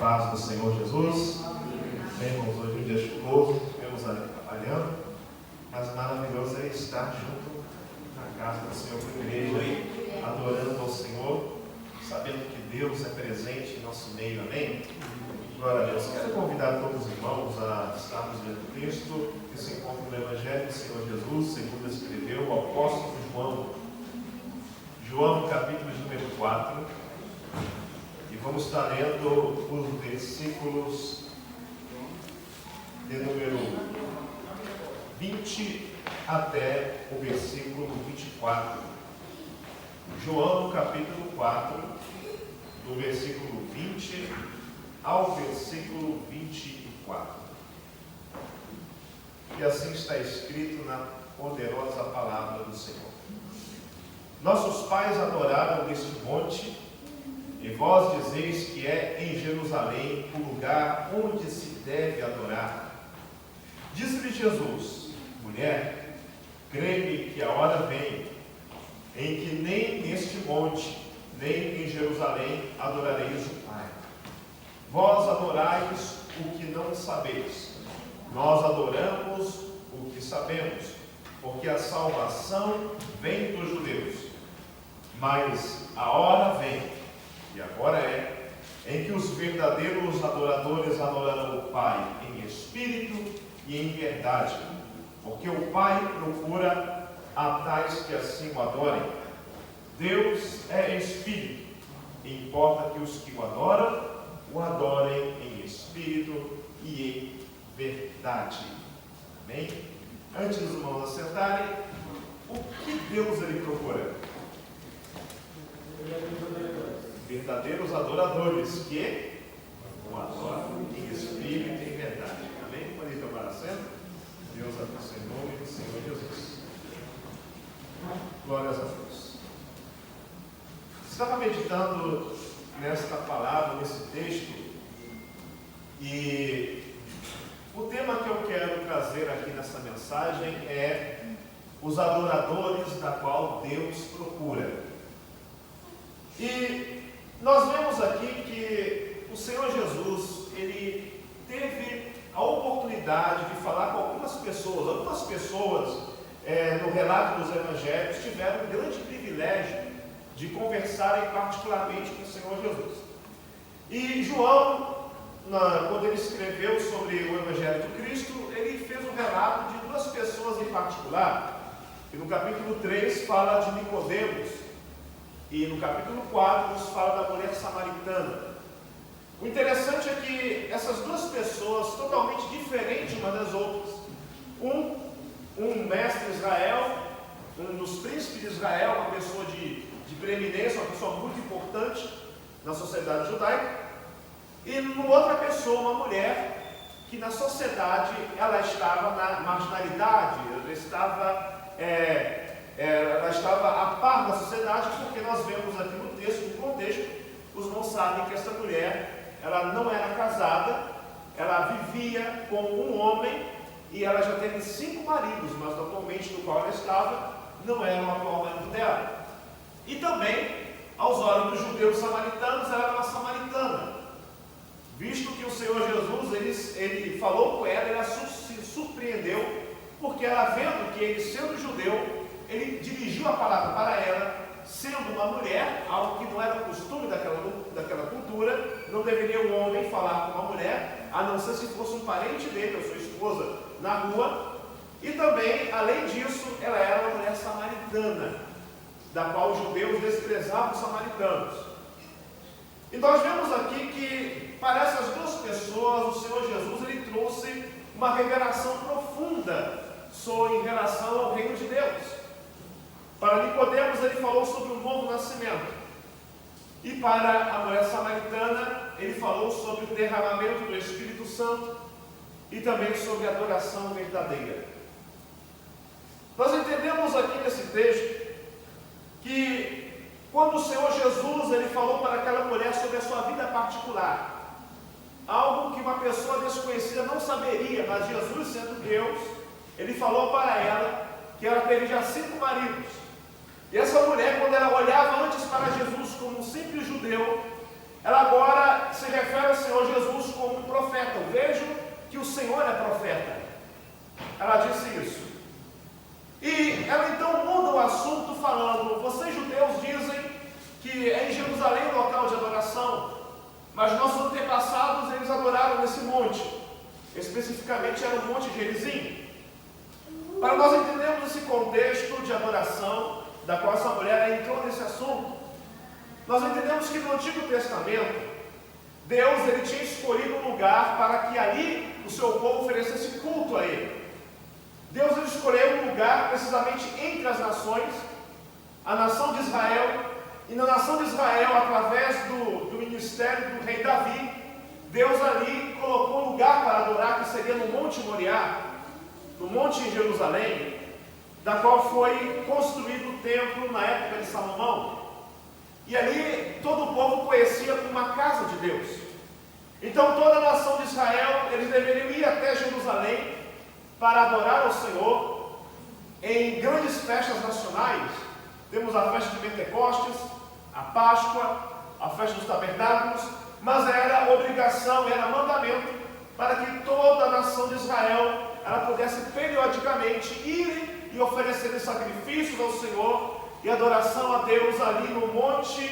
paz do Senhor Jesus. Bem, irmãos, hoje é um dia chuvoso, estivemos ali trabalhando, mas maravilhoso é estar junto na casa do Senhor, com a igreja, adorando ao Senhor, sabendo que Deus é presente em nosso meio, amém? Glória a Deus. Quero convidar todos os irmãos a estarmos lendo o texto que se encontra no Evangelho do Senhor Jesus, segundo escreveu o apóstolo João. João, capítulo de número 4. E vamos estar lendo os versículos de número 20 até o versículo 24. João, capítulo 4, do versículo 20 ao versículo 24. E assim está escrito na poderosa palavra do Senhor. Nossos pais adoraram neste monte, e vós dizeis que é em Jerusalém o lugar onde se deve adorar. Disse-lhe Jesus: mulher, crê-me que a hora vem, em que nem neste monte, nem em Jerusalém adorareis o Pai. Vós adorais o que não sabeis, nós adoramos o que sabemos, porque a salvação vem dos judeus. Mas a hora vem, e agora é, em que os verdadeiros adoradores adorarão o Pai em espírito e em verdade, porque o Pai procura a tais que assim o adorem. Deus é espírito, e importa que os que o adorem em espírito e em verdade. Amém? Antes dos irmãos assentarem, o que Deus ele procura? Verdadeiros adoradores que o adoram em espírito e em verdade. Amém? Pode tomar assento. Deus abençoe em nome do Senhor Jesus. Glórias a Deus. Estava meditando nesta palavra, nesse texto, e o tema que eu quero trazer aqui nessa mensagem é os adoradores da qual Deus procura. E nós vemos aqui que o Senhor Jesus, ele teve a oportunidade de falar com algumas pessoas. Algumas pessoas, no relato dos evangelhos, tiveram o grande privilégio de conversarem particularmente com o Senhor Jesus. E João, quando ele escreveu sobre o Evangelho de Cristo, ele fez um relato de duas pessoas em particular. E no capítulo 3 fala de Nicodemos, e no capítulo 4 nos fala da mulher samaritana. O interessante é que essas duas pessoas, totalmente diferentes umas das outras, um mestre de Israel, um dos príncipes de Israel, uma pessoa de preeminência, uma pessoa muito importante na sociedade judaica, e numa outra pessoa, uma mulher que na sociedade ela estava na marginalidade, ela estava a par da sociedade, porque nós vemos aqui no texto, no contexto, os irmãos sabem que essa mulher, ela não era casada, ela vivia com um homem, e ela já teve 5 maridos, mas atualmente no qual ela estava, não era o atual marido dela. E também, aos olhos dos judeus samaritanos, ela era uma samaritana, visto que o Senhor Jesus, ele falou com ela, ela se surpreendeu, porque ela vendo que ele, sendo judeu, ele dirigiu a palavra para ela, sendo uma mulher, algo que não era costume daquela cultura. Não deveria um homem falar com uma mulher, a não ser se fosse um parente dele, ou sua esposa, na rua. E também, além disso, ela era uma mulher samaritana, da qual os judeus desprezavam os samaritanos. E nós vemos aqui que, para essas duas pessoas, o Senhor Jesus ele trouxe uma revelação profunda em relação ao reino de Deus. Para Nicodemos ele falou sobre o novo nascimento, e para a mulher samaritana ele falou sobre o derramamento do Espírito Santo e também sobre a adoração verdadeira. Nós entendemos aqui nesse texto que quando o Senhor Jesus ele falou para aquela mulher sobre a sua vida particular, algo que uma pessoa desconhecida não saberia, mas Jesus, sendo Deus, ele falou para ela que ela teve já 5 maridos. E essa mulher, quando ela olhava antes para Jesus como um simples judeu, ela agora se refere ao Senhor Jesus como um profeta. Eu vejo que o Senhor é profeta. Ela disse isso. E ela então muda o assunto falando: vocês judeus dizem que é em Jerusalém o local de adoração, mas nossos antepassados eles adoraram nesse monte. Especificamente era o Monte Gerizim. Para nós entendermos esse contexto de adoração, da qual essa mulher entrou nesse assunto, nós entendemos que no Antigo Testamento, Deus ele tinha escolhido um lugar para que ali o seu povo oferecesse culto a Ele. Deus ele escolheu um lugar precisamente entre as nações, a nação de Israel, e na nação de Israel, através do ministério do rei Davi, Deus ali colocou um lugar para adorar, que seria no Monte Moriá, no Monte em Jerusalém, da qual foi construído o templo na época de Salomão. E ali todo o povo conhecia como uma casa de Deus. Então toda a nação de Israel, eles deveriam ir até Jerusalém para adorar ao Senhor em grandes festas nacionais. Temos a festa de Pentecostes, a Páscoa, a festa dos tabernáculos, mas era obrigação, era mandamento para que toda a nação de Israel ela pudesse periodicamente ir e oferecer sacrifícios ao Senhor e adoração a Deus ali no Monte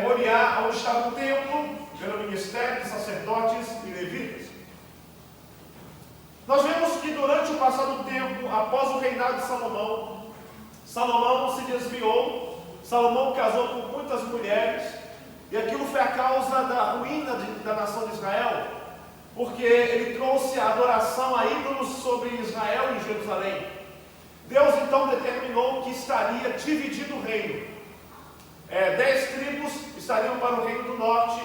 Moriá, onde estava o templo, pelo ministério de sacerdotes e levitas. Nós vemos que durante o passado tempo, após o reinado de Salomão, Salomão se desviou, Salomão casou com muitas mulheres, e aquilo foi a causa da ruína da nação de Israel, porque ele trouxe a adoração a ídolos sobre Israel e Jerusalém. Deus então determinou que estaria dividido o reino. 10 tribos estariam para o reino do norte,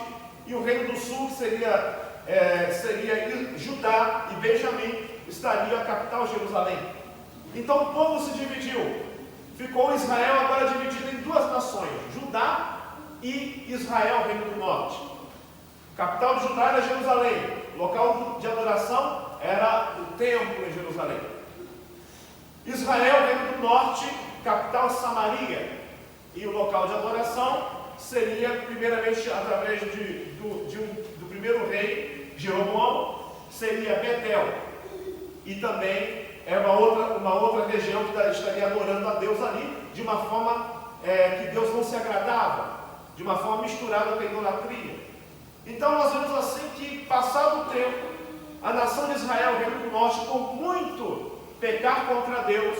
e o reino do sul, que seria Judá e Benjamim, estaria a capital Jerusalém. Então o povo se dividiu. Ficou Israel agora dividido em duas nações, Judá e Israel, reino do norte. A capital de Judá era Jerusalém, o local de adoração era o templo em Jerusalém. Israel, reino do norte, capital Samaria, e o local de adoração seria primeiramente através do primeiro rei, Jeroboão, seria Betel, e também é uma outra região que estaria adorando a Deus ali, de uma forma que Deus não se agradava, de uma forma misturada com a idolatria. Então nós vemos assim que, passado o tempo, a nação de Israel, o reino do norte, por muito pecar contra Deus,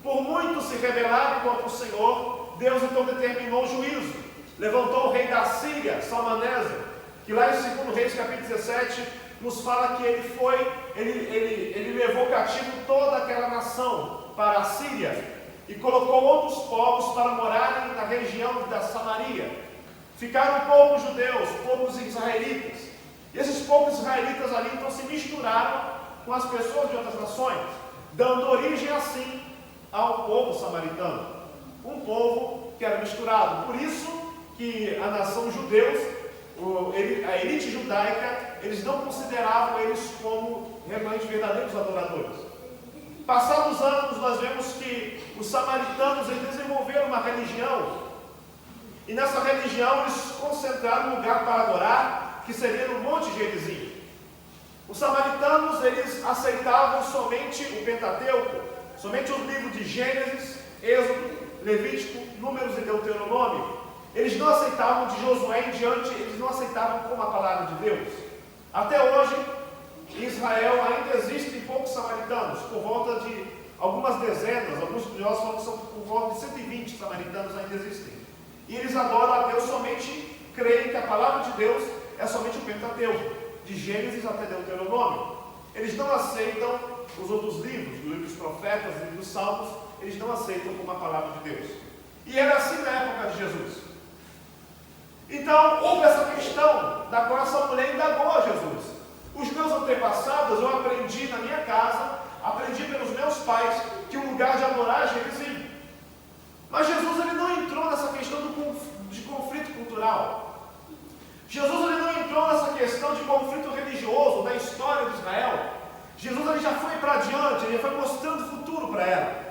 por muito se rebelar contra o Senhor, Deus então determinou o juízo. Levantou o rei da Síria, Salmaneser, que lá em 2 Reis capítulo 17 nos fala que ele levou cativo toda aquela nação para a Síria e colocou outros povos para morarem na região da Samaria. Ficaram povos judeus, povos israelitas. E esses povos israelitas ali então se misturaram com as pessoas de outras nações, dando origem assim ao povo samaritano, um povo que era misturado. Por isso que a nação judeus, a elite judaica, eles não consideravam eles como realmente verdadeiros adoradores. Passados anos, nós vemos que os samaritanos eles desenvolveram uma religião, e nessa religião eles concentraram um lugar para adorar, que seria no Monte Gerizim. Os samaritanos eles aceitavam somente o Pentateuco, somente os livros de Gênesis, Êxodo, Levítico, Números e Deuteronômio. Eles não aceitavam de Josué em diante, eles não aceitavam como a palavra de Deus. Até hoje, em Israel ainda existem poucos samaritanos, por volta de algumas dezenas, alguns estudiosos falam que são por volta de 120 samaritanos ainda existem. E eles adoram a Deus somente, creem que a palavra de Deus é somente o Pentateuco, de Gênesis até Deuteronômio. Eles não aceitam os outros livros, os livros dos profetas, os livros dos salmos, eles não aceitam como a palavra de Deus. E era assim na época de Jesus. Então, houve essa questão da qual essa mulher indagou a Jesus. Os meus antepassados, eu aprendi na minha casa, aprendi pelos meus pais, que o lugar de adorar é Gerizim. Mas Jesus ele não entrou nessa questão de conflito cultural. Jesus ele não entrou nessa questão de conflito religioso da história de Israel. Jesus ele já foi para adiante, ele já foi mostrando o futuro para ela.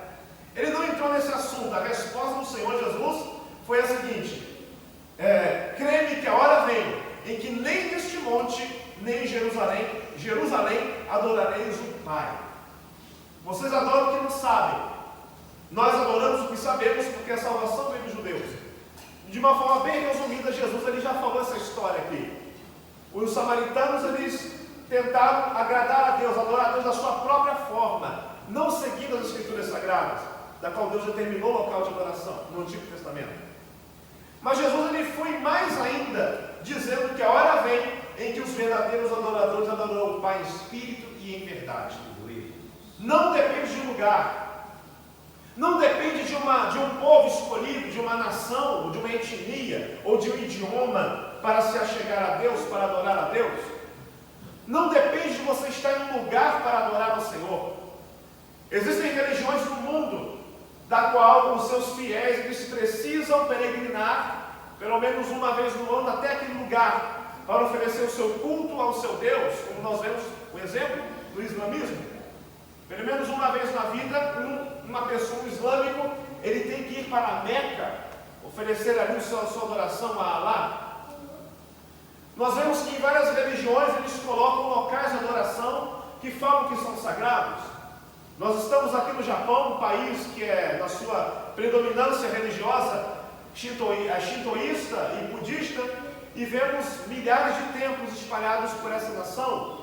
Ele não entrou nesse assunto. A resposta do Senhor Jesus foi a seguinte: creme que a hora vem em que nem neste monte, nem em Jerusalém adorareis o Pai. Vocês adoram o que não sabem. Nós adoramos o que sabemos, porque a salvação vem dos judeus. De uma forma bem resumida, Jesus ele já falou essa história aqui. Os samaritanos eles tentaram agradar a Deus, adorar a Deus da sua própria forma, não seguindo as Escrituras Sagradas, da qual Deus determinou o local de adoração no Antigo Testamento. Mas Jesus ele foi mais ainda, dizendo que a hora vem em que os verdadeiros adoradores adorarão o Pai em espírito e em verdade. Não depende de um lugar, não depende de um povo escolhido, de uma nação, ou de uma etnia, ou de um idioma para se achegar a Deus, para adorar a Deus. Não depende de você estar em um lugar para adorar ao Senhor. Existem religiões no mundo da qual os seus fiéis eles precisam peregrinar pelo menos uma vez no ano até aquele lugar para oferecer o seu culto ao seu Deus, como nós vemos o exemplo do islamismo. Pelo menos uma vez na vida, uma pessoa islâmico, ele tem que ir para a Meca, oferecer ali a sua adoração a Allah. Nós vemos que em várias religiões eles colocam locais de adoração que falam que são sagrados. Nós estamos aqui no Japão, um país que é, na sua predominância religiosa, shintoísta e budista, e vemos milhares de templos espalhados por essa nação,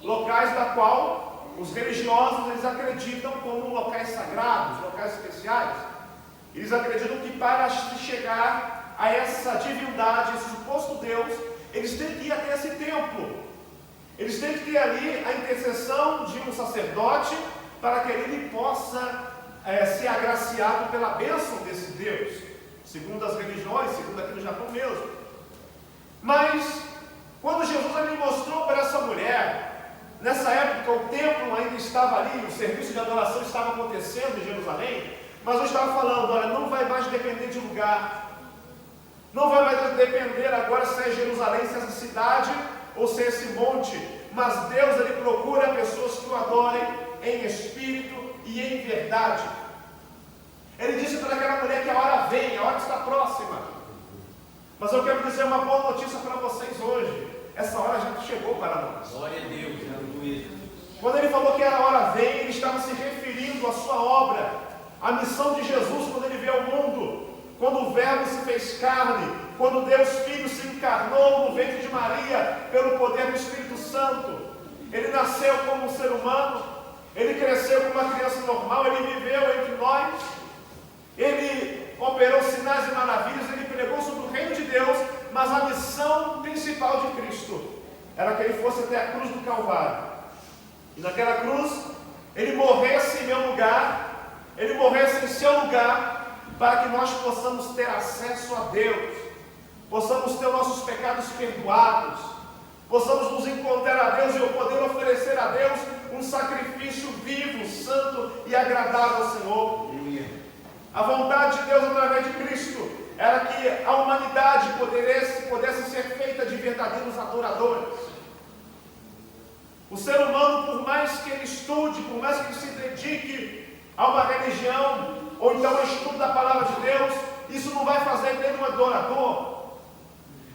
locais da qual os religiosos eles acreditam como locais sagrados, locais especiais. Eles acreditam que para se chegar a essa divindade, esse suposto Deus, eles têm que ir até esse templo. Eles têm que ter ali a intercessão de um sacerdote para que ele possa ser agraciado pela bênção desse Deus, segundo as religiões, segundo aqui no Japão mesmo. Mas, quando Jesus ele mostrou para essa mulher, nessa época o templo ainda estava ali, o serviço de adoração estava acontecendo em Jerusalém, mas eu estava falando, olha, não vai mais depender de lugar, não vai mais depender agora se é Jerusalém, se é essa cidade ou se é esse monte, mas Deus ele procura pessoas que o adorem em espírito e em verdade. Ele disse para aquela mulher que a hora vem, a hora está próxima. Mas eu quero dizer uma boa notícia para vocês hoje. Essa hora já chegou para nós. Glória a Deus, aleluia. Quando ele falou que a hora vem, ele estava se referindo à sua obra, à missão de Jesus quando ele veio ao mundo, quando o Verbo se fez carne, quando Deus Filho se encarnou no ventre de Maria pelo poder do Espírito Santo. Ele nasceu como um ser humano, ele cresceu como uma criança normal, ele viveu entre nós, ele operou sinais e maravilhas, ele pregou sobre o reino de Deus, mas a missão principal de Cristo era que ele fosse até a cruz do Calvário. E naquela cruz, ele morresse em meu lugar, ele morresse em seu lugar, para que nós possamos ter acesso a Deus, possamos ter nossos pecados perdoados, possamos nos encontrar a Deus e eu poder oferecer a Deus um sacrifício vivo, santo e agradável ao Senhor. A vontade de Deus através de Cristo era que a humanidade pudesse ser feita de verdadeiros adoradores. O ser humano, por mais que ele estude, por mais que ele se dedique a uma religião, ou então ao estudo da palavra de Deus, isso não vai fazer dele um adorador.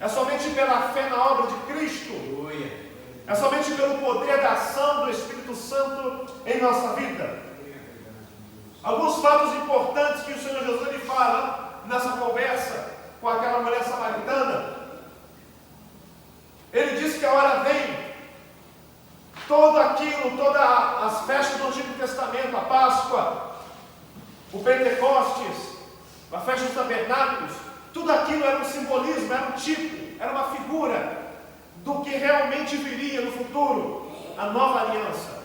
É somente pela fé na obra de Cristo, é somente pelo poder da ação do Espírito Santo em nossa vida. Alguns fatos importantes que o Senhor Jesus ele fala nessa conversa com aquela mulher samaritana. Ele diz que a hora vem, todas as festas do Antigo Testamento, a Páscoa, o Pentecostes, a festa dos tabernáculos, tudo aquilo era um simbolismo, era um tipo, era uma figura do que realmente viria no futuro, a nova aliança.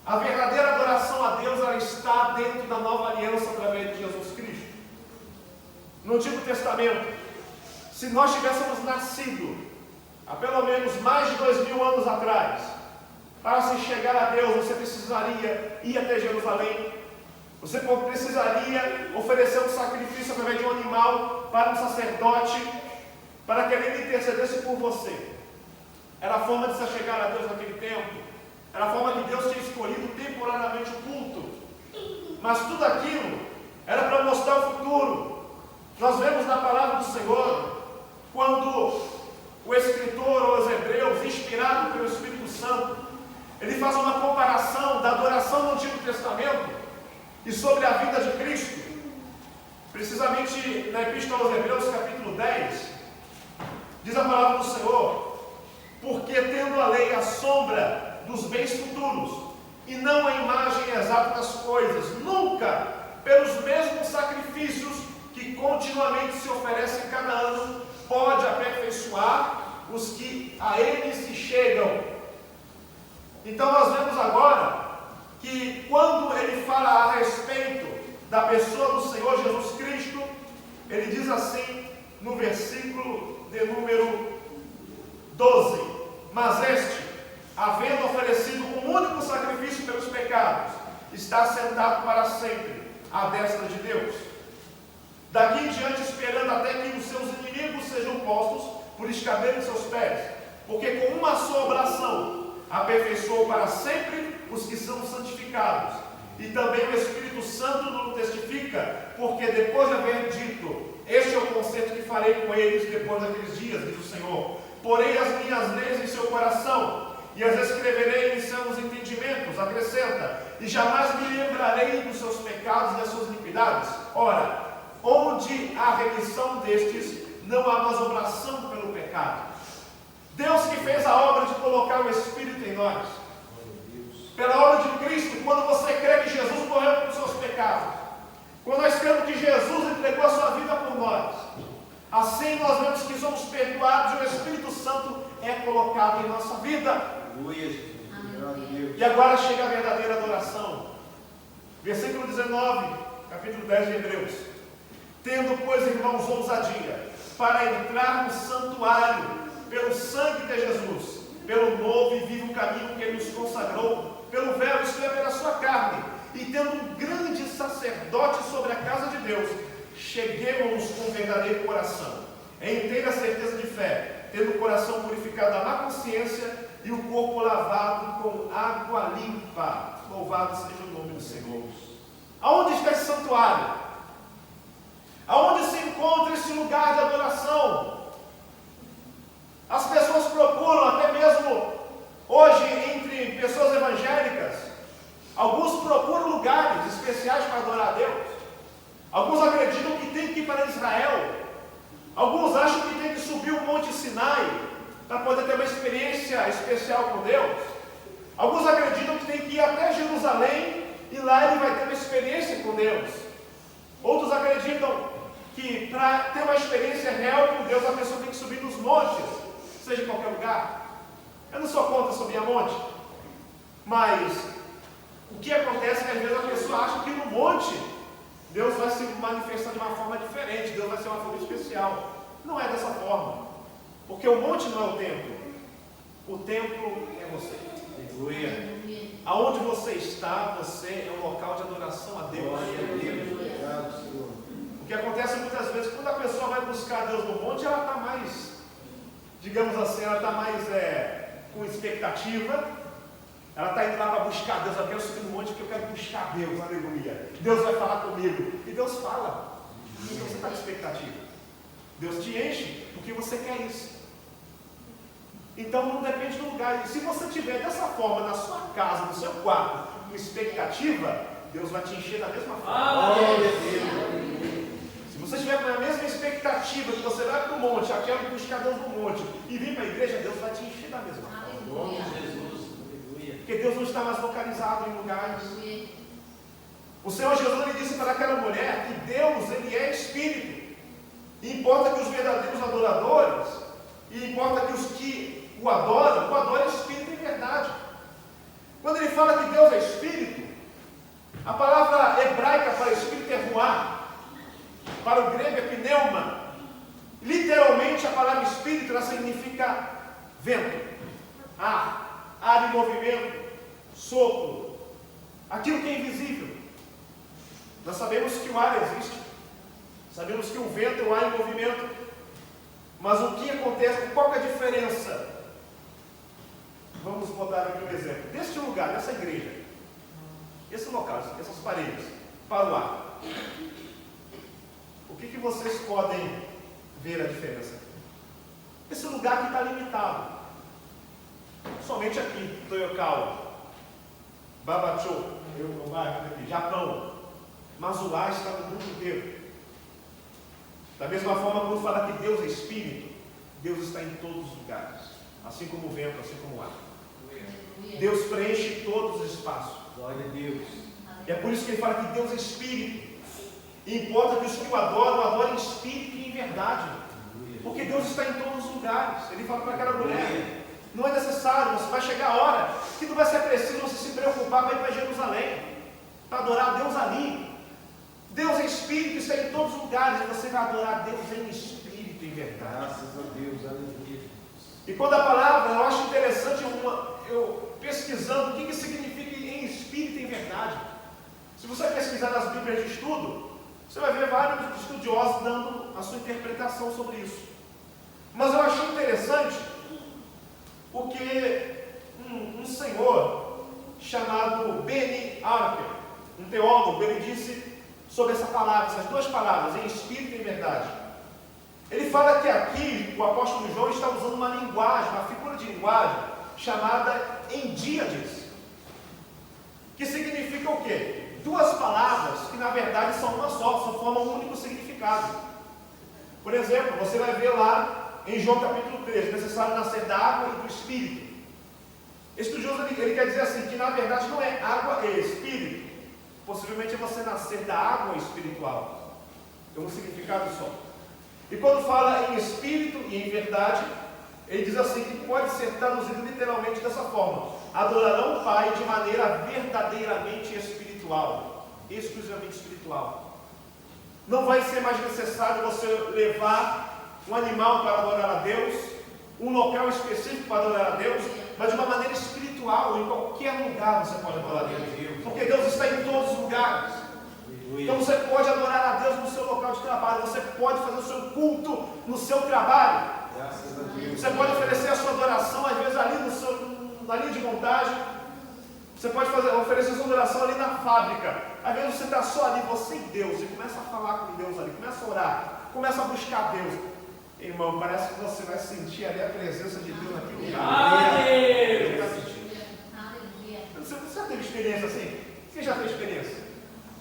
A verdadeira adoração a Deus ela está dentro da nova aliança através de Jesus Cristo. No Antigo Testamento, se nós tivéssemos nascido há pelo menos mais de 2000 anos atrás, para se chegar a Deus, você precisaria ir até Jerusalém, você precisaria oferecer um sacrifício através de um animal para um sacerdote, para que ele intercedesse por você. Era a forma de se chegar a Deus naquele tempo. Era a forma que Deus tinha escolhido temporariamente o culto. Mas tudo aquilo era para mostrar o futuro. Nós vemos na palavra do Senhor vinda de Cristo, precisamente na Epístola aos Hebreus, capítulo 10, diz a palavra do Senhor: porque tendo a lei a sombra dos bens futuros, e não a imagem exata das coisas, nunca, pelos mesmos sacrifícios que continuamente se oferecem cada ano, pode aperfeiçoar os que a ele se chegam. Então nós vemos agora que quando ele fala a respeito da pessoa do Senhor Jesus Cristo, ele diz assim no versículo de número 12: mas este, havendo oferecido um único sacrifício pelos pecados, está sentado para sempre à destra de Deus. Daqui em diante, esperando até que os seus inimigos sejam postos por escabelo de seus pés, porque com uma só oração aperfeiçoou para sempre os que são santificados. E também o Espírito Santo nos testifica, porque depois de haver dito: este é o concerto que farei com eles depois daqueles dias, diz o Senhor, porei as minhas leis em seu coração, e as escreverei em seus entendimentos, acrescenta, e jamais me lembrarei dos seus pecados e das suas iniquidades. Ora, onde há remissão destes, não há mais obração pelo pecado. Deus que fez a obra de colocar o Espírito em nós, pela obra de Cristo, quando você crê que Jesus morreu pelos seus pecados, quando nós cremos que Jesus entregou a sua vida por nós, assim nós vemos que somos perdoados e o Espírito Santo é colocado em nossa vida. E agora chega a verdadeira adoração. Versículo 19, capítulo 10 de Hebreus: tendo, pois, irmãos, ousadia para entrar no santuário pelo sangue de Jesus, pelo novo e vivo caminho que ele nos consagrou, pelo véu, isto é, pela sua carne, e tendo um grande sacerdote sobre a casa de Deus, cheguemos com verdadeiro coração, em inteira certeza de fé, tendo o coração purificado da má consciência e o corpo lavado com água limpa. Louvado seja o nome do Senhor. Aonde está esse santuário? Aonde se encontra esse lugar de adoração? As pessoas procuram, até mesmo hoje, entre pessoas evangélicas, alguns procuram lugares especiais para adorar a Deus. Alguns acreditam que tem que ir para Israel. Alguns acham que tem que subir o Monte Sinai para poder ter uma experiência especial com Deus. Alguns acreditam que tem que ir até Jerusalém e lá ele vai ter uma experiência com Deus. Outros acreditam que para ter uma experiência real com Deus, a pessoa tem que subir nos montes, seja em qualquer lugar. Eu não sou contra subir a monte, mas o que acontece é que às vezes a pessoa acha que no monte Deus vai se manifestar de uma forma diferente, Deus vai ser uma forma especial. Não é dessa forma, porque o monte não é o templo é você. Aleluia. Aonde você está, você é um local de adoração a Deus. O que acontece muitas vezes, quando a pessoa vai buscar Deus no monte, ela está mais, digamos assim, ela está mais com expectativa. Ela está indo lá para buscar Deus. Eu quero subir no monte porque eu quero buscar Deus, aleluia. Deus vai falar comigo. E Deus fala. Então você está com expectativa. Deus te enche porque você quer isso. Então não depende do lugar. E se você tiver dessa forma na sua casa, no seu quarto, com expectativa, Deus vai te encher da mesma forma. Se você tiver com a mesma expectativa que você vai para o monte, eu quero buscar Deus no monte, e vir para a igreja, Deus vai te encher da mesma forma. Porque Deus não está mais localizado em lugares. O Senhor Jesus ele disse para aquela mulher que Deus ele é Espírito. E importa que os verdadeiros adoradores, e importa que os que o adoram Espírito em verdade. Quando ele fala que Deus é Espírito, a palavra hebraica para Espírito é ruá, para o grego é pneuma. Literalmente a palavra Espírito ela significa vento, ar em movimento, sopro, aquilo que é invisível. Nós sabemos que o ar existe, sabemos que o vento é o ar em movimento, mas o que acontece, qual que é a diferença? Vamos botar aqui um exemplo, deste lugar, dessa igreja, esse local, essas paredes, para o ar. O que vocês podem ver a diferença? Esse lugar que está limitado. Somente aqui, Toyokawa, Babachô, Japão. mas o lá está no mundo inteiro. Da mesma forma, quando fala que Deus é Espírito, Deus está em todos os lugares, assim como o vento, assim como o ar. Deus preenche todos os espaços. Glória a Deus. E é por isso que ele fala que Deus é Espírito. E importa que os que o adorem em Espírito e em verdade. Porque Deus está em todos os lugares. Ele fala para aquela mulher: não é necessário, você vai chegar a hora que não vai ser preciso você se preocupar para ir para Jerusalém, para adorar a Deus ali. Deus é Espírito, está em todos os lugares, e você vai adorar a Deus em Espírito e em verdade. Graças a Deus, aleluia. E quando a palavra, eu acho interessante, eu pesquisando o que significa em Espírito e em verdade. Se você pesquisar nas Bíblias de estudo, você vai ver vários estudiosos dando a sua interpretação sobre isso. Mas eu achei interessante porque um senhor chamado Benny Archer, um teólogo, ele disse sobre essa palavra, essas duas palavras, em Espírito e em verdade. Ele fala que aqui o apóstolo João está usando uma linguagem, uma figura de linguagem chamada endíades, que significa o quê? Duas palavras que na verdade são uma só formam um único significado. Por exemplo, você vai ver lá em João capítulo 3, necessário nascer da água e do Espírito. Estudioso, ele quer dizer assim, que na verdade não é água e Espírito, possivelmente é você nascer da água espiritual. É um significado só. E quando fala em Espírito e em verdade, ele diz assim, que pode ser traduzido literalmente dessa forma: adorarão o Pai de maneira verdadeiramente espiritual, exclusivamente espiritual. Não vai ser mais necessário você levar um animal para adorar a Deus, um local específico para adorar a Deus, mas de uma maneira espiritual, em qualquer lugar você pode adorar a Deus, porque Deus está em todos os lugares. Então você pode adorar a Deus no seu local de trabalho, você pode fazer o seu culto no seu trabalho, você pode oferecer a sua adoração às vezes ali na linha de montagem, você pode oferecer a sua adoração ali na fábrica. Às vezes você está só ali, você e Deus, e começa a falar com Deus ali, começa a orar, começa a buscar Deus. Irmão, parece que você vai sentir ali a presença de Deus naquele lugar. Você já teve experiência assim? Quem já teve experiência?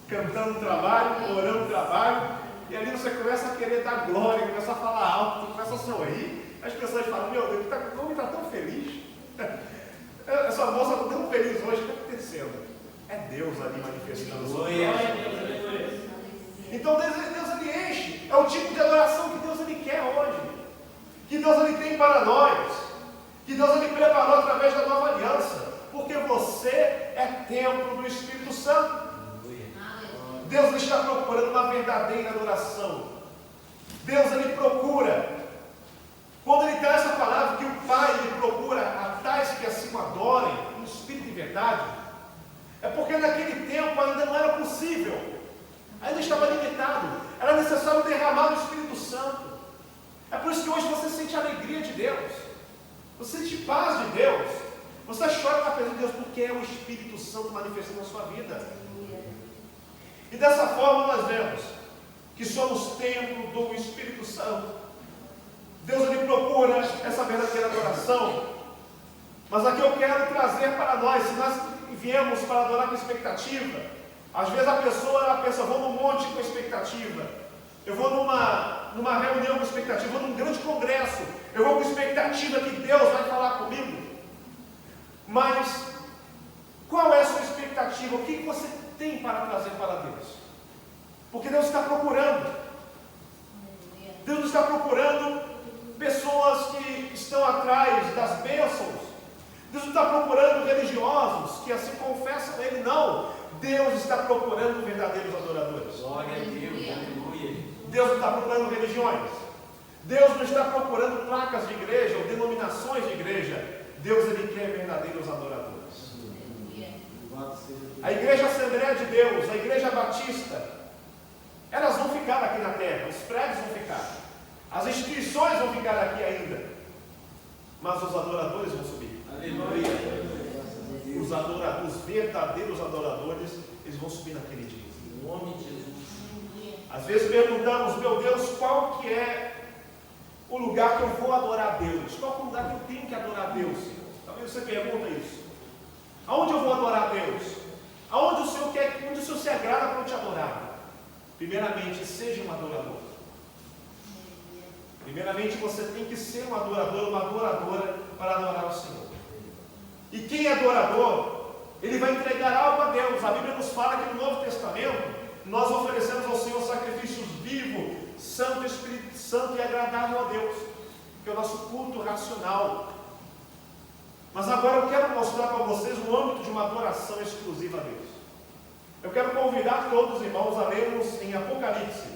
Cantando no trabalho, orando no trabalho, e ali você começa a querer dar glória, começa a falar alto, começa a sorrir. As pessoas falam: meu Deus, o homem está tão feliz. Essa moça está tão feliz hoje, o que está acontecendo? É Deus ali manifestando a sua glória. Então Deus ele enche, é o tipo de adoração que Deus ele quer hoje, que Deus ele tem para nós, que Deus ele preparou através da nova aliança, porque você é templo do Espírito Santo. Deus ele está procurando uma verdadeira adoração. Deus ele procura, quando ele traz essa palavra que o Pai ele procura a tais que assim o adorem em espírito e verdade, é porque naquele tempo ainda não era possível, ainda estava limitado, era necessário derramar o Espírito Santo. É por isso que hoje você sente a alegria de Deus, você sente paz de Deus, você chora na presença de Deus, porque é o Espírito Santo manifestando na sua vida. E dessa forma nós vemos que somos templo do Espírito Santo. Deus ele procura essa verdadeira adoração. Mas aqui eu quero trazer para nós, se nós viemos para adorar com expectativa, às vezes a pessoa ela pensa: eu vou num monte com expectativa, eu vou numa reunião com expectativa, eu vou num grande congresso, eu vou com expectativa que Deus vai falar comigo. Mas qual é a sua expectativa? O que você tem para trazer para Deus? Porque Deus está procurando. Deus está procurando pessoas que estão atrás das bênçãos. Deus não está procurando religiosos que assim confessam a Ele, não. Deus está procurando verdadeiros adoradores. Glória a Deus, aleluia. Deus não está procurando religiões. Deus não está procurando placas de igreja ou denominações de igreja. Deus ele quer verdadeiros adoradores. A igreja Assembleia de Deus, a igreja Batista, elas vão ficar aqui na terra, os prédios vão ficar, as instituições vão ficar aqui ainda, mas os adoradores vão subir. Aleluia. Os verdadeiros adoradores, eles vão subir naquele dia. Em nome de Jesus. Às vezes perguntamos: meu Deus, qual que é o lugar que eu vou adorar a Deus? Qual é o lugar que eu tenho que adorar a Deus? Talvez você pergunta isso. Aonde eu vou adorar a Deus? Aonde o Senhor quer, onde o Senhor se agrada para te adorar? Primeiramente, seja um adorador. Primeiramente, você tem que ser um adorador, uma adoradora para adorar o Senhor. E quem é adorador, ele vai entregar algo a Deus. A Bíblia nos fala que no Novo Testamento, nós oferecemos ao Senhor sacrifícios vivos, santo, Espírito Santo e agradável a Deus, que é o nosso culto racional. Mas agora eu quero mostrar para vocês o âmbito de uma adoração exclusiva a Deus. Eu quero convidar todos os irmãos a lermos em Apocalipse,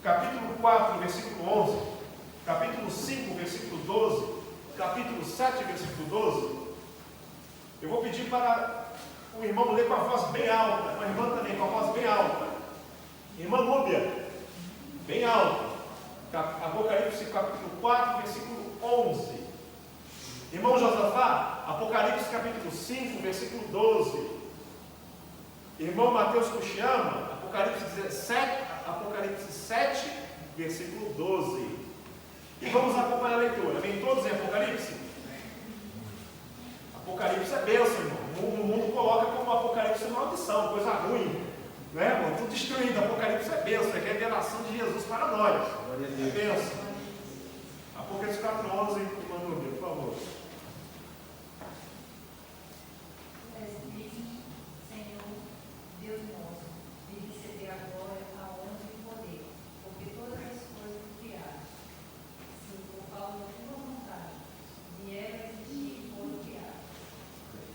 capítulo 4, versículo 11, capítulo 5, versículo 12, capítulo 7, versículo 12. Eu vou pedir para o irmão ler com a voz bem alta, a irmã também com a voz bem alta. Irmã Núbia, bem alta. Apocalipse capítulo 4, versículo 11. Irmão Josafá, Apocalipse capítulo 5, versículo 12. Irmão Mateus Cuxiama, Apocalipse 7, versículo 12. E vamos acompanhar a leitura. Vem todos em Apocalipse? Apocalipse é bênção, irmão. O mundo coloca como Apocalipse maldição, coisa ruim. Né, irmão? Tudo destruído. Apocalipse é bênção, é revelação de Jesus para nós. É bênção. Apocalipse 4:11, irmã Núbia, por favor.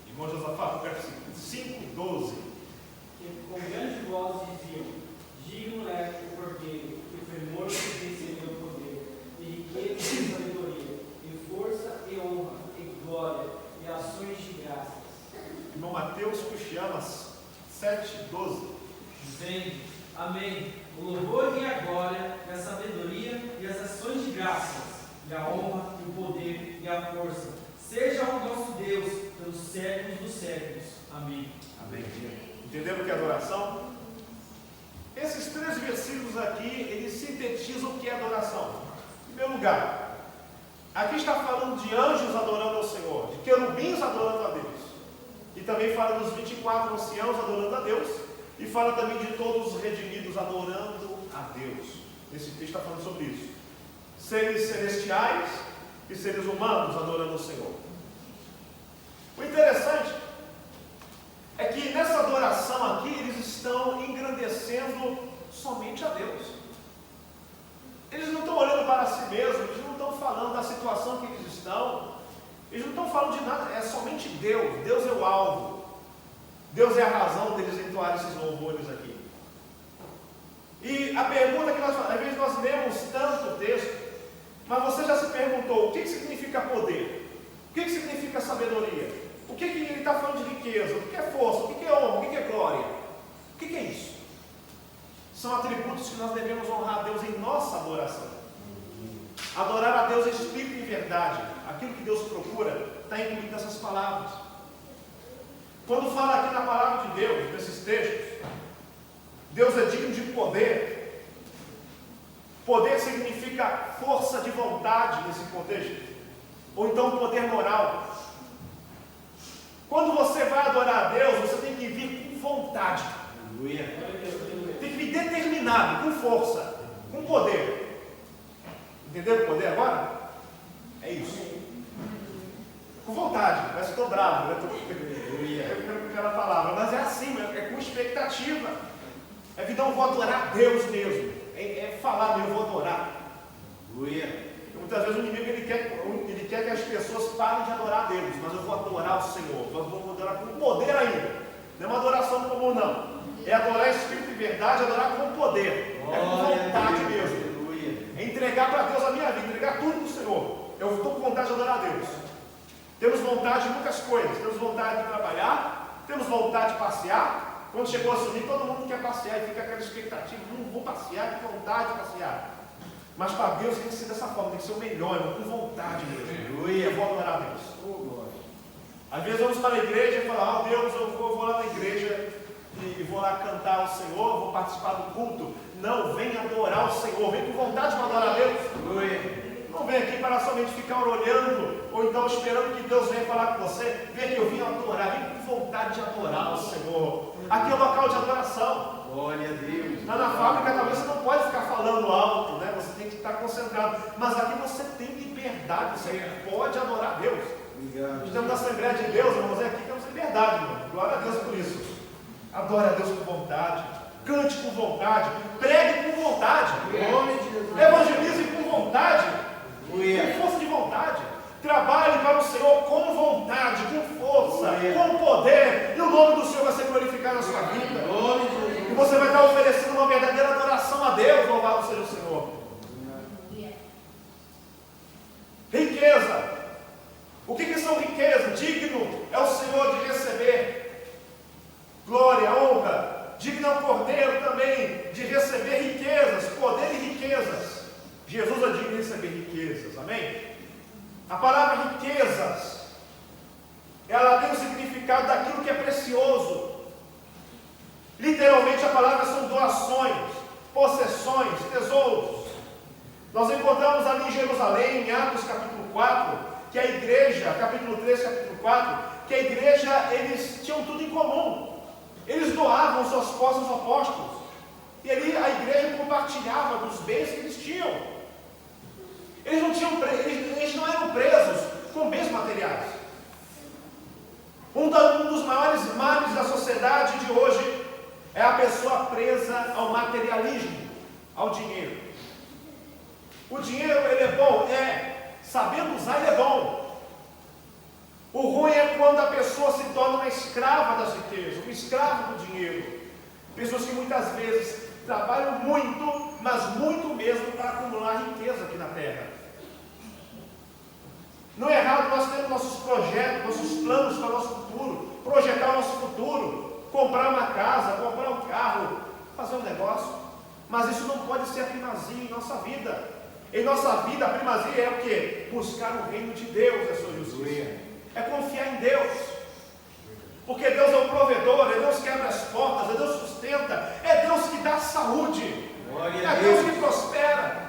Irmão Josafá, Apocalipse 5:12. Com grande voz diziam: digno é o Cordeiro, que foi morto e recebeu poder, e riqueza e sabedoria, e força e honra, e glória, e ações de graças. Irmão Mateus Cuxiama, 7:12. Dizendo: amém. O louvor e a glória, e a sabedoria, e as ações de graças, e a honra, e o poder, e a força, seja o nosso Deus, pelos séculos dos séculos. Amém. Amém. Entenderam o que é adoração? Esses 3 versículos aqui, eles sintetizam o que é adoração. Em primeiro lugar, aqui está falando de anjos adorando ao Senhor, de querubins adorando a Deus. E também fala dos 24 anciãos adorando a Deus. E fala também de todos os redimidos adorando a Deus. Esse texto está falando sobre isso. Seres celestiais e seres humanos adorando ao Senhor. O interessante é que nessa adoração aqui eles estão engrandecendo somente a Deus. Eles não estão olhando para si mesmos, eles não estão falando da situação que eles estão, eles não estão falando de nada, é somente Deus. Deus é o alvo. Deus é a razão deles entoarem esses louvores aqui. E a pergunta que nós fazemos, às vezes nós lemos tanto o texto, mas você já se perguntou: o que significa poder? O que significa sabedoria? O que ele está falando de riqueza? O que é força? O que é honra? O que é glória? O que é isso? São atributos que nós devemos honrar a Deus em nossa adoração. Adorar a Deus em espírito e em verdade. Aquilo que Deus procura está incluído nessas palavras. Quando fala aqui na palavra de Deus, nesses textos, Deus é digno de poder. Poder significa força de vontade nesse contexto, ou então poder moral. Quando você vai adorar a Deus, você tem que vir com vontade. Tem que vir determinado, com força, com poder. Entenderam o poder agora? É isso. Com vontade, parece que estou bravo, né? Eu quero a palavra, mas é assim, é com expectativa. É vir, não, vou adorar a Deus mesmo. É falar, eu vou adorar. Muitas vezes o inimigo ele quer que as pessoas parem de adorar a Deus, mas eu vou adorar o Senhor, eu vou adorar com poder ainda. Não é uma adoração comum, não. É adorar em espírito e verdade, adorar com poder. É com vontade mesmo. É entregar para Deus a minha vida, entregar tudo para o Senhor. Eu estou com vontade de adorar a Deus. Temos vontade de muitas coisas. Temos vontade de trabalhar, temos vontade de passear. Quando chegou a subir, todo mundo quer passear e fica aquela expectativa: não vou passear, com vontade de passear. Mas para Deus tem que ser dessa forma, tem que ser o melhor, irmão, com vontade mesmo. Eu vou adorar a Deus. Às vezes vamos para a igreja e falar: Deus, eu vou lá na igreja e vou lá cantar ao Senhor, vou participar do culto. Não, vem adorar o Senhor, vem com vontade para adorar a Deus. Não não vem aqui para somente ficar olhando, ou então esperando que Deus venha falar com você. Vem aqui, eu vim adorar, vim com vontade de adorar o Senhor. Aqui é o local de adoração. Glória a Deus. Lá na fábrica talvez você não pode ficar falando alto, né? Você tem que estar concentrado. Mas aqui você tem liberdade, você pode adorar a Deus. Obrigado. Estamos na Assembleia de Deus, irmãos, aqui temos liberdade, irmão. Glória a Deus por isso. Adore a Deus com vontade, cante com vontade, pregue com vontade, evangelize com vontade, com força de vontade. Trabalhe para o Senhor com vontade, com força, com poder, e o nome do Senhor vai ser glorificado na sua vida. E você vai estar oferecendo uma verdadeira adoração a Deus. Louvado seja o Senhor. Riqueza. O que são riquezas? Digno é o Senhor de receber glória, honra. Digno é o Cordeiro também de receber riquezas, poder e riquezas. Jesus é digno de receber riquezas, amém? A palavra riquezas, ela tem o significado daquilo que é precioso. Literalmente a palavra são doações, possessões, tesouros. Nós encontramos ali em Jerusalém, em Atos capítulo 4, que a igreja, capítulo 3, capítulo 4, que a igreja, eles tinham tudo em comum. Eles doavam suas posses aos apóstolos. E ali a igreja compartilhava dos bens que eles tinham. Eles não eram presos com bens materiais. Um dos maiores males da sociedade de hoje é a pessoa presa ao materialismo, ao dinheiro. O dinheiro, ele é bom? Sabendo usar, ele é bom. O ruim é quando a pessoa se torna uma escrava das riquezas, um escravo do dinheiro. Pessoas que muitas vezes trabalham muito, mas muito mesmo para acumular riqueza aqui na terra. Não é errado nós termos nossos projetos, nossos planos para o nosso futuro, projetar o nosso futuro, comprar uma casa, comprar um carro, fazer um negócio, mas isso não pode ser a primazia em nossa vida. Em nossa vida, a primazia é o quê? Buscar o reino de Deus, a sua justiça. É confiar em Deus. Porque Deus é o provedor, é Deus que abre as portas, é Deus que sustenta, é Deus que dá saúde, é Deus que prospera.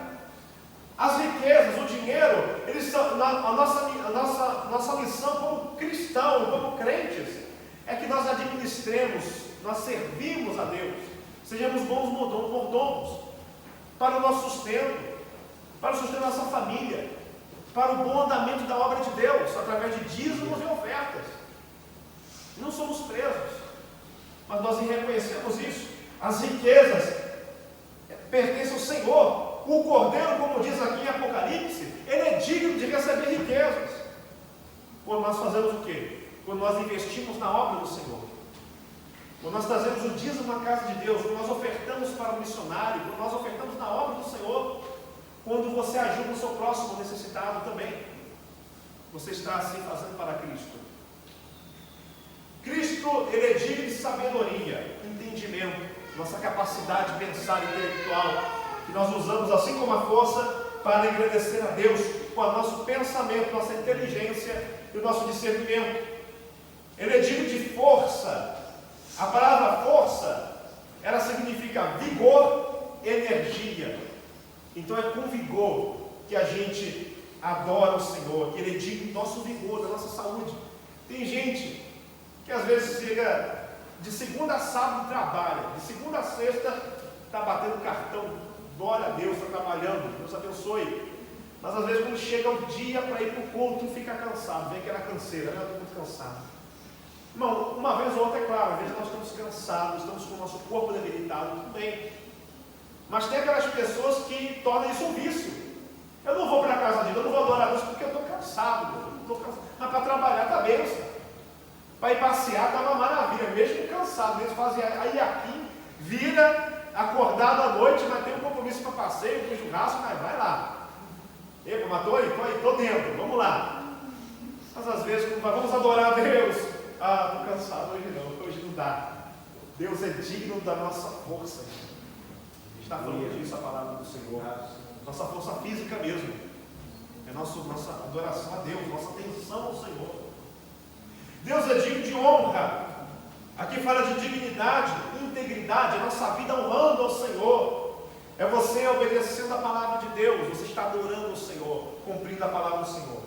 As riquezas, o dinheiro, eles são, a nossa missão como cristão, como crentes, é que nós administremos, nós servimos a Deus, sejamos bons mordomos para o nosso sustento, para o sustento da nossa família, para o bom andamento da obra de Deus, através de dízimos e ofertas. Não somos presos, mas nós reconhecemos isso. As riquezas pertencem ao Senhor. O Cordeiro, como diz aqui em Apocalipse, ele é digno de receber riquezas. Quando nós fazemos o quê? Quando nós investimos na obra do Senhor. Quando nós trazemos o dízimo na casa de Deus, quando nós ofertamos para o missionário, quando nós ofertamos na obra do Senhor, quando você ajuda o seu próximo necessitado também, você está assim fazendo para Cristo. Cristo, ele é digno de sabedoria, entendimento, nossa capacidade de pensar intelectual, que nós usamos assim como a força para engrandecer a Deus com o nosso pensamento, nossa inteligência e o nosso discernimento. Ele é digno de força. A palavra força, ela significa vigor, energia. Então é com vigor que a gente adora o Senhor, que Ele é digno do nosso vigor, da nossa saúde. Tem gente que às vezes chega de segunda a sábado trabalha, de segunda a sexta está batendo cartão, glória a Deus, está trabalhando, Deus abençoe. Mas às vezes quando chega o dia para ir para o culto, fica cansado, vem aquela canseira, eu estou muito cansado. Irmão, uma vez ou outra, é claro, às vezes nós estamos cansados, estamos com o nosso corpo debilitado, tudo bem. Mas tem aquelas pessoas que tornam isso um vício. Eu não vou para a casa de Deus, eu não vou adorar a Deus porque eu estou cansado, mas para trabalhar está benção. Para ir passear está uma maravilha, mesmo cansado, mesmo fazer aí aqui, vira, acordado à noite, mas tem um compromisso para passeio, tem churrasco, mas vai lá. Epa, mas estou dentro, vamos lá. Mas às vezes, vamos adorar a Deus. Ah, estou cansado, hoje não dá. Deus é digno da nossa força. Está falando disso a palavra do Senhor. Nossa força física mesmo. É nossa adoração a Deus, nossa atenção ao Senhor. Deus é digno de honra. Aqui fala de dignidade, integridade, a nossa vida honrando ao Senhor. É você obedecendo a palavra de Deus, você está adorando o Senhor, cumprindo a palavra do Senhor.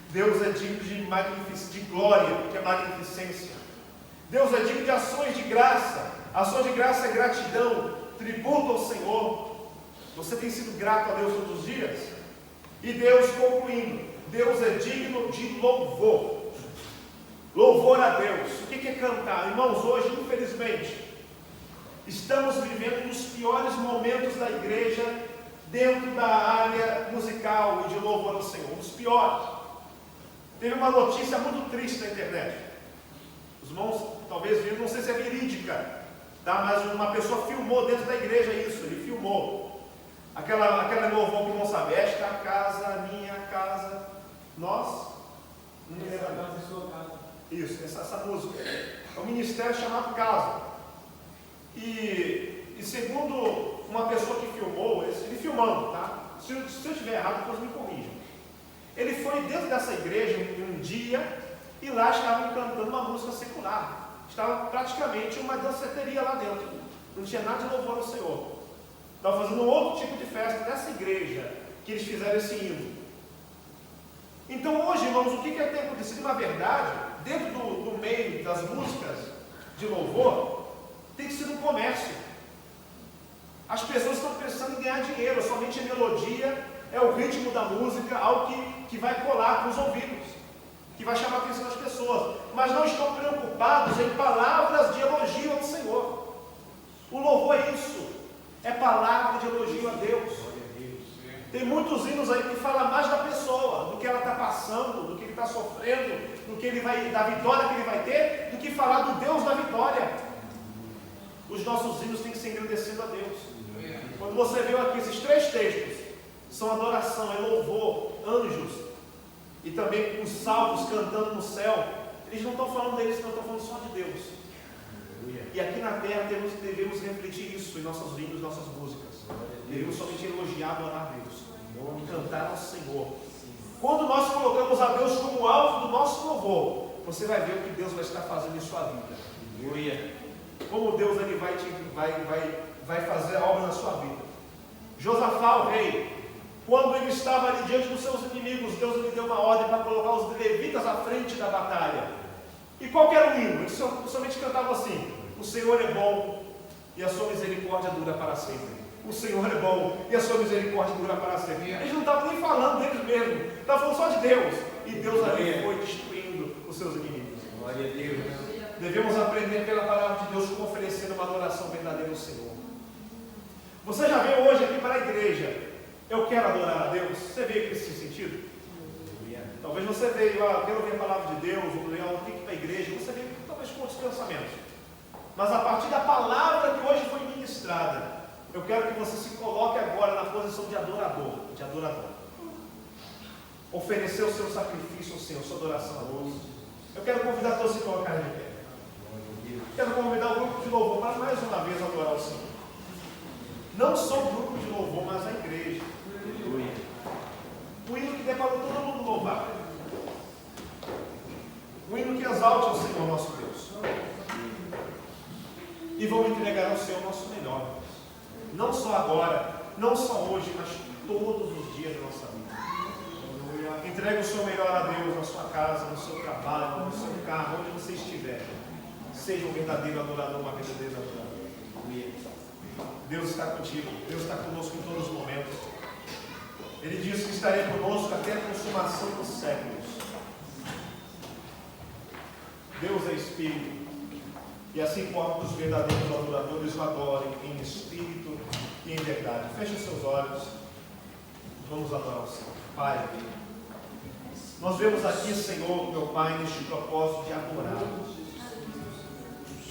Deus é digno de glória, que é magnificência. Deus é digno de ações de graça. Ações de graça é gratidão, tributo ao Senhor. Você tem sido grato a Deus todos os dias? E Deus, concluindo, Deus é digno de louvor. Louvor a Deus. O que é cantar? Irmãos, hoje, infelizmente, estamos vivendo um dos piores momentos da igreja dentro da área musical e de louvor ao Senhor. Um dos piores. Teve uma notícia muito triste na internet. Os irmãos talvez viram, não sei se é verídica, tá? Mas uma pessoa filmou dentro da igreja isso, ele filmou. Aquela louvor que o irmão sabe, esta casa, minha casa, nós. Isso, essa música. É um ministério chamado Casa. E segundo uma pessoa que filmou, ele filmando, tá? Se eu estiver errado, depois me corrijam. Ele foi dentro dessa igreja um dia e lá estavam cantando uma música secular. Estava praticamente uma danceteria lá dentro. Não tinha nada de louvor ao Senhor. Estavam fazendo um outro tipo de festa nessa igreja que eles fizeram esse hino. Então hoje, irmãos, o que tem acontecido? Na verdade, dentro do meio das músicas de louvor, tem sido um comércio. As pessoas estão pensando em ganhar dinheiro, somente a melodia é o ritmo da música, algo que vai colar com os ouvidos, que vai chamar a atenção das pessoas, mas não estão preocupados em palavras de elogio ao Senhor. O louvor é isso, é palavra de elogio a Deus. Tem muitos hinos aí que falam mais da pessoa, do que ela está passando, do que ele está sofrendo, da vitória que ele vai ter, do que falar do Deus da vitória. Os nossos hinos têm que ser engrandecendo a Deus. Quando você viu aqui esses 3 textos, são adoração, é louvor, anjos, e também os salvos cantando no céu. Eles não estão falando deles, não estão falando só de Deus. E aqui na terra devemos refletir isso em nossos hinos, nossas músicas. Devemos somente elogiar, adorar a Deus, cantar ao Senhor. Quando nós colocamos a Deus como alvo do nosso louvor, você vai ver o que Deus vai estar fazendo em sua vida. Como Deus ele vai fazer a obra na sua vida. Josafá, o rei, quando ele estava ali diante dos seus inimigos, Deus lhe deu uma ordem para colocar os levitas à frente da batalha. E qual que era o hino? Ele somente cantava assim: o Senhor é bom e a sua misericórdia dura para sempre. O Senhor é bom e a sua misericórdia dura para sempre. Eles não estavam nem falando deles mesmos, estavam falando só de Deus. E Deus ali foi destruindo os seus inimigos. Glória a Deus. Devemos aprender pela palavra de Deus como oferecer uma adoração verdadeira ao Senhor. Você já veio hoje aqui para a igreja? Eu quero adorar a Deus. Você veio aqui nesse sentido? Talvez você veio, quero ouvir a palavra de Deus, ou eu tenho que ir para a igreja. Você veio talvez com outros pensamentos. Mas a partir da palavra que hoje foi ministrada, eu quero que você se coloque agora na posição de adorador. Oferecer o seu sacrifício ao Senhor, sua adoração a Deus. Eu quero convidar todos a se colocarem de pé. Quero convidar o grupo de louvor para mais uma vez adorar o Senhor. Não só o grupo de louvor, mas a igreja. O hino que dê para todo mundo louvar. O hino que exalte ao Senhor nosso Deus. E vamos entregar ao Senhor o nosso melhor. Não só agora, não só hoje, mas todos os dias da nossa vida. Entregue o seu melhor a Deus na sua casa, no seu trabalho, no seu carro, onde você estiver. Seja um verdadeiro adorador, uma verdadeira adoradora. Deus está contigo, Deus está conosco em todos os momentos. Ele disse que estaria conosco até a consumação dos séculos. Deus é Espírito, e assim importa que os verdadeiros adoradores o adorem em Espírito e em verdade. Feche os seus olhos, vamos adorar o Senhor. Pai, nós vemos aqui, Senhor, meu Pai, neste propósito de adorar.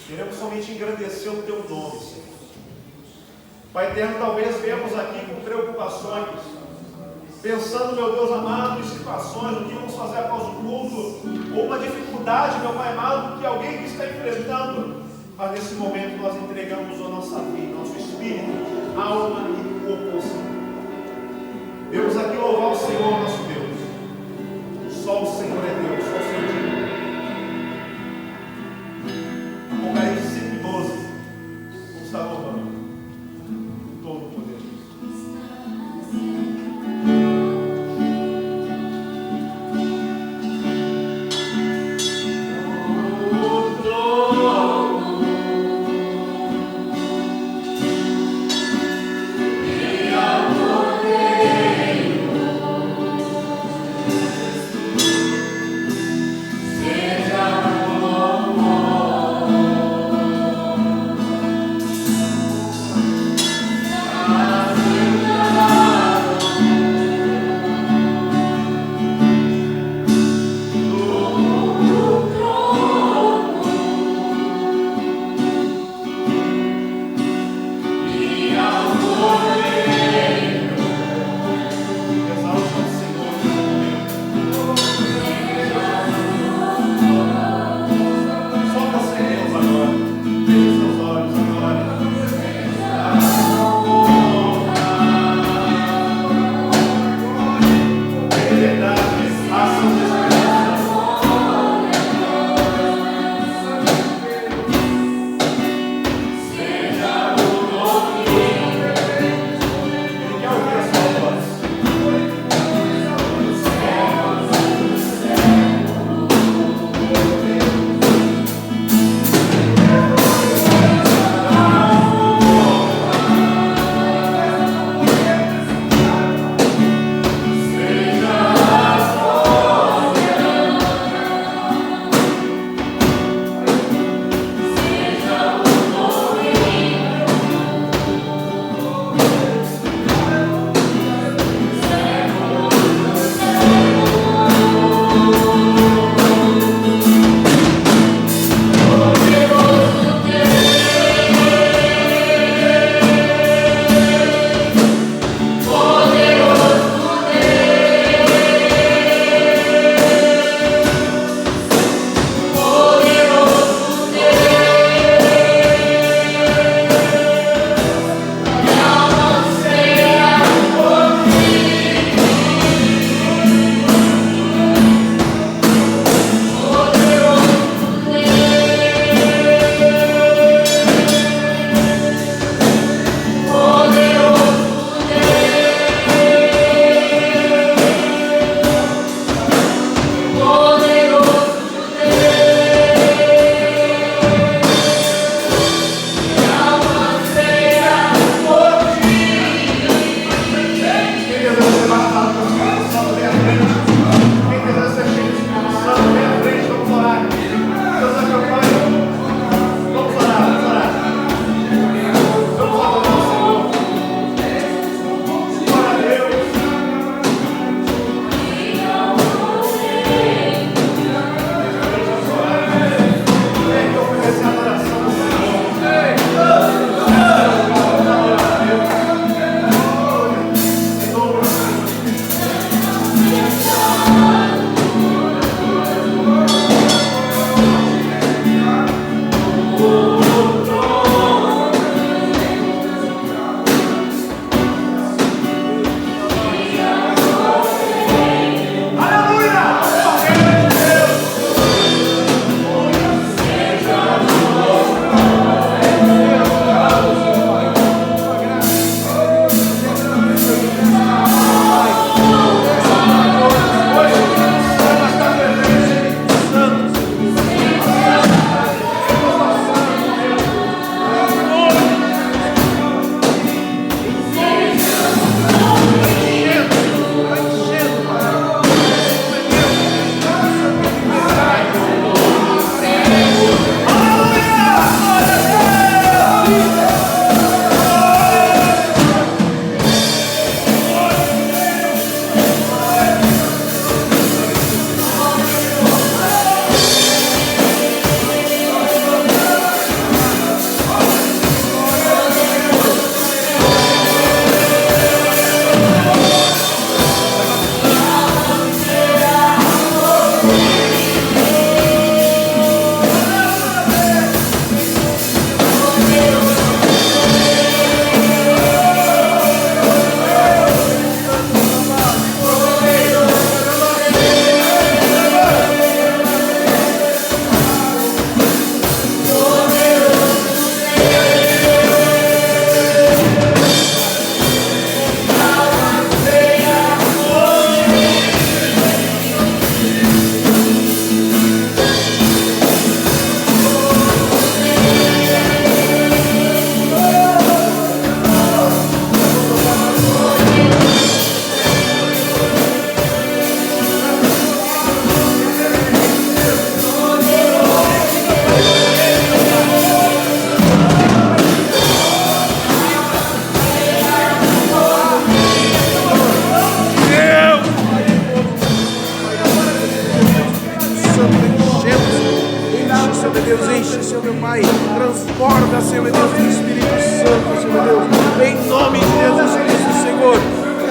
Queremos somente engrandecer o Teu nome, Senhor. Pai eterno, talvez viemos aqui com preocupações, pensando, meu Deus amado, em situações, o que vamos fazer após o culto, ou uma dificuldade, meu Pai amado, que alguém que está enfrentando. Mas nesse momento nós entregamos a nossa vida, nosso espírito, alma e corpo ao Senhor. Vemos aqui louvar o Senhor, nosso Deus. Só o Senhor é Deus, só o Senhor é Deus. Apocalipse 5:12, como está louvando. Todo poder. Senhor.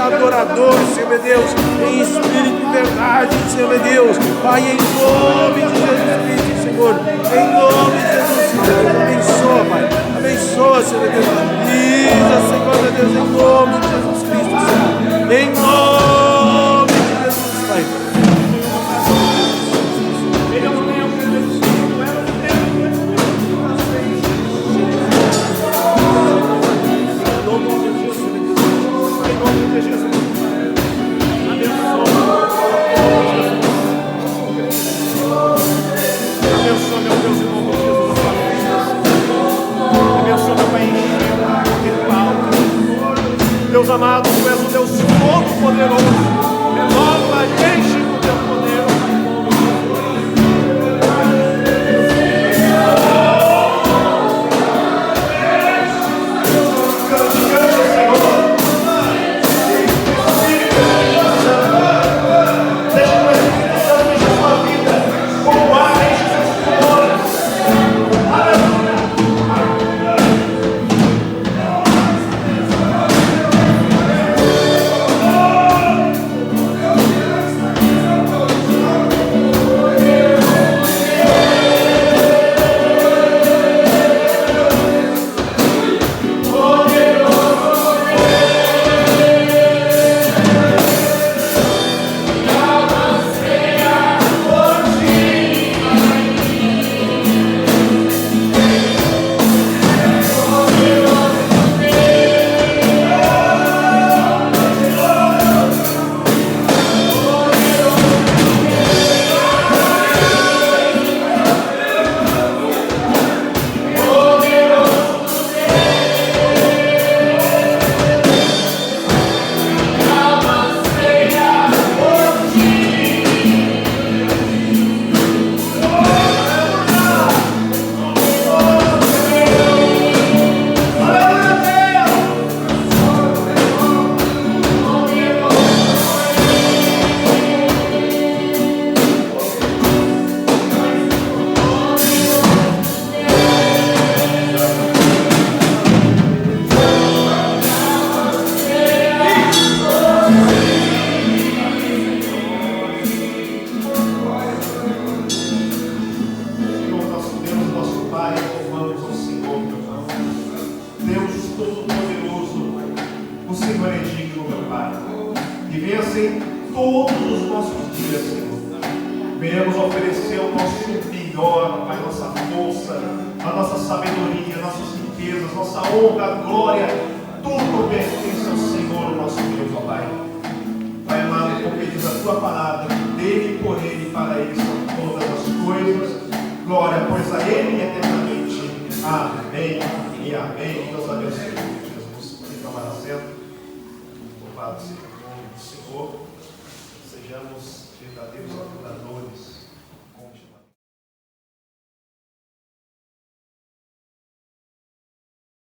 adoradores, Senhor meu Deus, em espírito e verdade, Senhor meu Deus. Pai, em nome de Jesus Cristo, Senhor, em nome de Jesus, Senhor Deus, abençoa, Pai, abençoa, Senhor meu Deus, Isa, Senhor meu Deus, em nome de Jesus Cristo, Senhor, em nome de Jesus, Pai. Deus amado, Tu és o Deus Todo-Poderoso. Renova e enche com Teu poder. Sejamos verdadeiros adoradores.